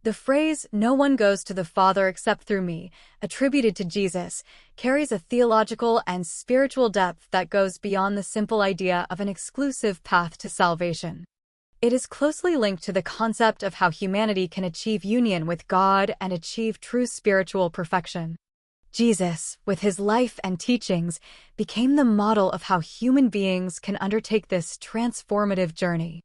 The phrase, "No one goes to the Father except through me," attributed to Jesus, carries a theological and spiritual depth that goes beyond the simple idea of an exclusive path to salvation. It is closely linked to the concept of how humanity can achieve union with God and achieve true spiritual perfection. Jesus, with his life and teachings, became the model of how human beings can undertake this transformative journey.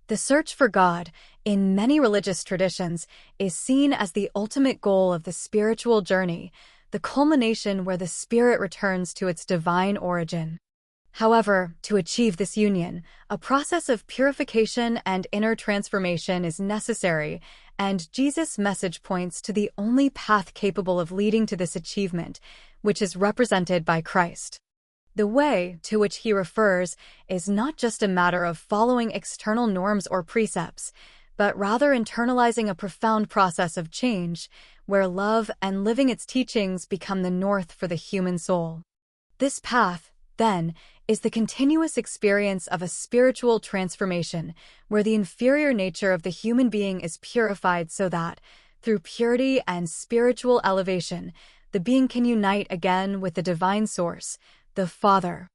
The search for God, in many religious traditions, is seen as the ultimate goal of the spiritual journey, the culmination where the spirit returns to its divine origin. However, to achieve this union, a process of purification and inner transformation is necessary, and Jesus' message points to the only path capable of leading to this achievement, which is represented by Christ. The way to which he refers is not just a matter of following external norms or precepts, but rather internalizing a profound process of change, where love and living its teachings become the north for the human soul. This path, then, is the continuous experience of a spiritual transformation, where the inferior nature of the human being is purified so that, through purity and spiritual elevation, the being can unite again with the divine source, the Father.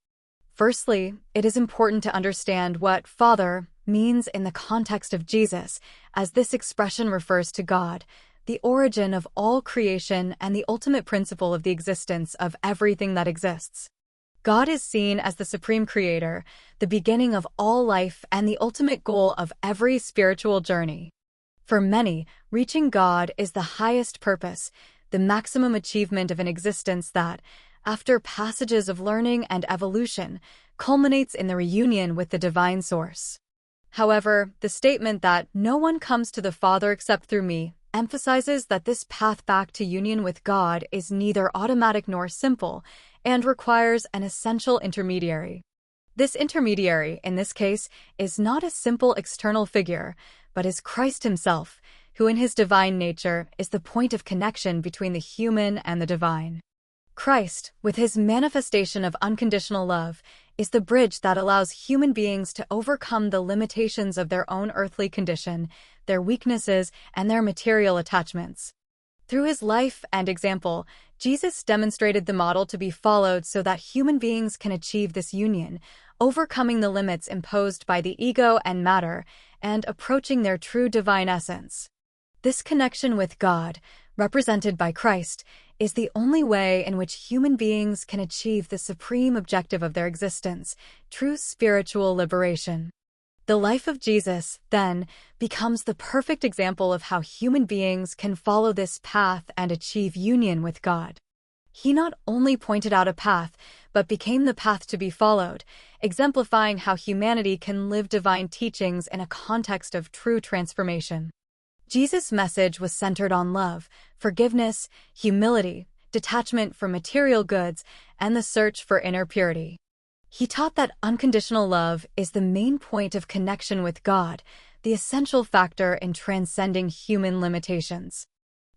Firstly, it is important to understand what Father means in the context of Jesus, as this expression refers to God, the origin of all creation and the ultimate principle of the existence of everything that exists. God is seen as the supreme creator, the beginning of all life and the ultimate goal of every spiritual journey. For many, reaching God is the highest purpose, the maximum achievement of an existence that, after passages of learning and evolution, culminates in the reunion with the divine source. However, the statement that "no one comes to the Father except through me" emphasizes that this path back to union with God is neither automatic nor simple, and requires an essential intermediary. This intermediary, in this case, is not a simple external figure, but is Christ himself, who in his divine nature is the point of connection between the human and the divine. Christ, with his manifestation of unconditional love, is the bridge that allows human beings to overcome the limitations of their own earthly condition, their weaknesses, and their material attachments. Through his life and example, Jesus demonstrated the model to be followed so that human beings can achieve this union, overcoming the limits imposed by the ego and matter, and approaching their true divine essence. This connection with God, represented by Christ, is the only way in which human beings can achieve the supreme objective of their existence, true spiritual liberation. The life of Jesus, then, becomes the perfect example of how human beings can follow this path and achieve union with God. He not only pointed out a path, but became the path to be followed, exemplifying how humanity can live divine teachings in a context of true transformation. Jesus' message was centered on love, forgiveness, humility, detachment from material goods, and the search for inner purity. He taught that unconditional love is the main point of connection with God, the essential factor in transcending human limitations.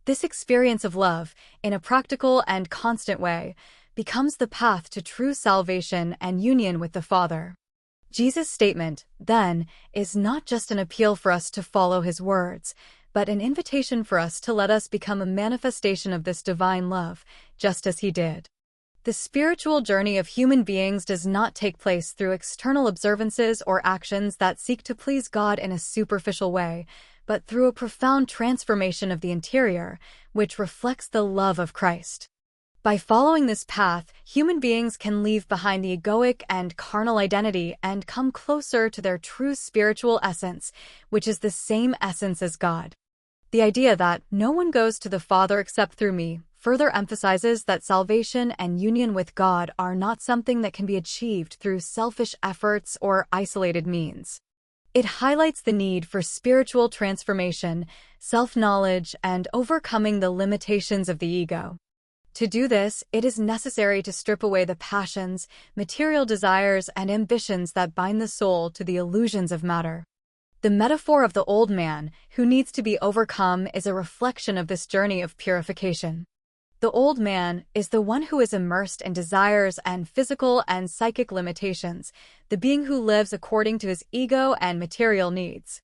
This experience of love, in a practical and constant way, becomes the path to true salvation and union with the Father. Jesus' statement, then, is not just an appeal for us to follow his words, but an invitation for us to let us become a manifestation of this divine love, just as he did. The spiritual journey of human beings does not take place through external observances or actions that seek to please God in a superficial way, but through a profound transformation of the interior, which reflects the love of Christ. By following this path, human beings can leave behind the egoic and carnal identity and come closer to their true spiritual essence, which is the same essence as God. The idea that "no one goes to the Father except through me" further emphasizes that salvation and union with God are not something that can be achieved through selfish efforts or isolated means. It highlights the need for spiritual transformation, self-knowledge, and overcoming the limitations of the ego. To do this, it is necessary to strip away the passions, material desires, and ambitions that bind the soul to the illusions of matter. The metaphor of the old man, who needs to be overcome, is a reflection of this journey of purification. The old man is the one who is immersed in desires and physical and psychic limitations, the being who lives according to his ego and material needs.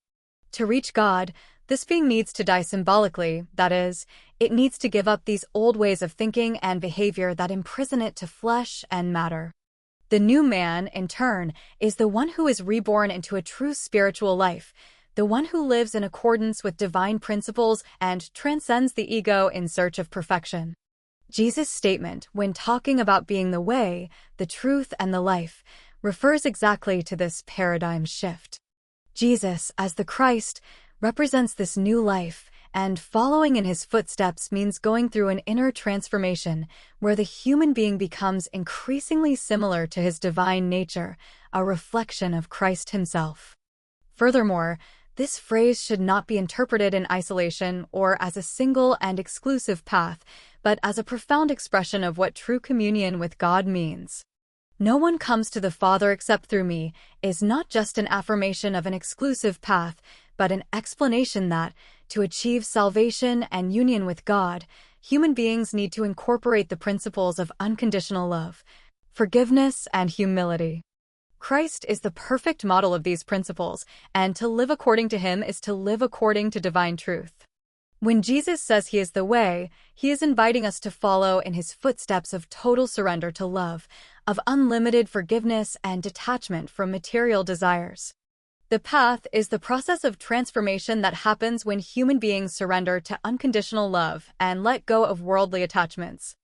To reach God, This being needs to die symbolically, that is, it needs to give up these old ways of thinking and behavior that imprison it to flesh and matter. The new man, in turn, is the one who is reborn into a true spiritual life, the one who lives in accordance with divine principles and transcends the ego in search of perfection. Jesus' statement, when talking about being the way, the truth, and the life, refers exactly to this paradigm shift. Jesus, as the Christ, represents this new life, and following in his footsteps means going through an inner transformation where the human being becomes increasingly similar to his divine nature, a reflection of Christ himself. Furthermore, this phrase should not be interpreted in isolation or as a single and exclusive path, but as a profound expression of what true communion with God means. "No one comes to the Father except through me" is not just an affirmation of an exclusive path, but an explanation that, to achieve salvation and union with God, human beings need to incorporate the principles of unconditional love, forgiveness, and humility. Christ is the perfect model of these principles, and to live according to him is to live according to divine truth. When Jesus says he is the way, he is inviting us to follow in his footsteps of total surrender to love, of unlimited forgiveness and detachment from material desires. The path is the process of transformation that happens when human beings surrender to unconditional love and let go of worldly attachments.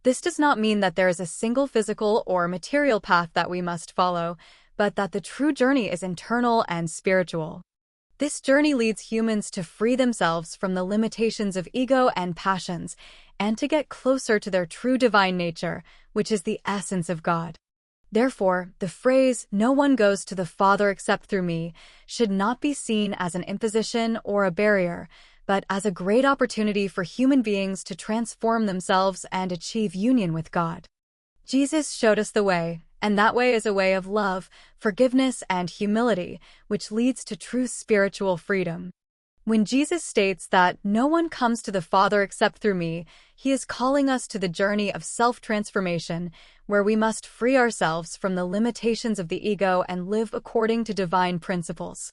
This does not mean that there is a single physical or material path that we must follow, but that the true journey is internal and spiritual. This journey leads humans to free themselves from the limitations of ego and passions, and to get closer to their true divine nature, which is the essence of God. Therefore, the phrase, "No one goes to the Father except through me," should not be seen as an imposition or a barrier, but as a great opportunity for human beings to transform themselves and achieve union with God. Jesus showed us the way, and that way is a way of love, forgiveness, and humility, which leads to true spiritual freedom. When Jesus states that no one comes to the Father except through me, he is calling us to the journey of self-transformation, where we must free ourselves from the limitations of the ego and live according to divine principles.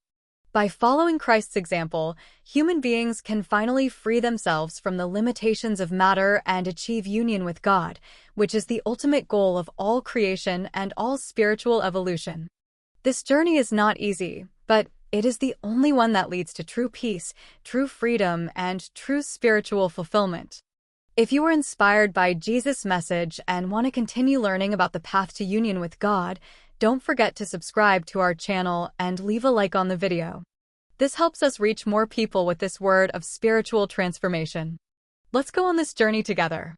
By following Christ's example, human beings can finally free themselves from the limitations of matter and achieve union with God, which is the ultimate goal of all creation and all spiritual evolution. This journey is not easy, but it is the only one that leads to true peace, true freedom, and true spiritual fulfillment. If you were inspired by Jesus' message and want to continue learning about the path to union with God, don't forget to subscribe to our channel and leave a like on the video. This helps us reach more people with this word of spiritual transformation. Let's go on this journey together.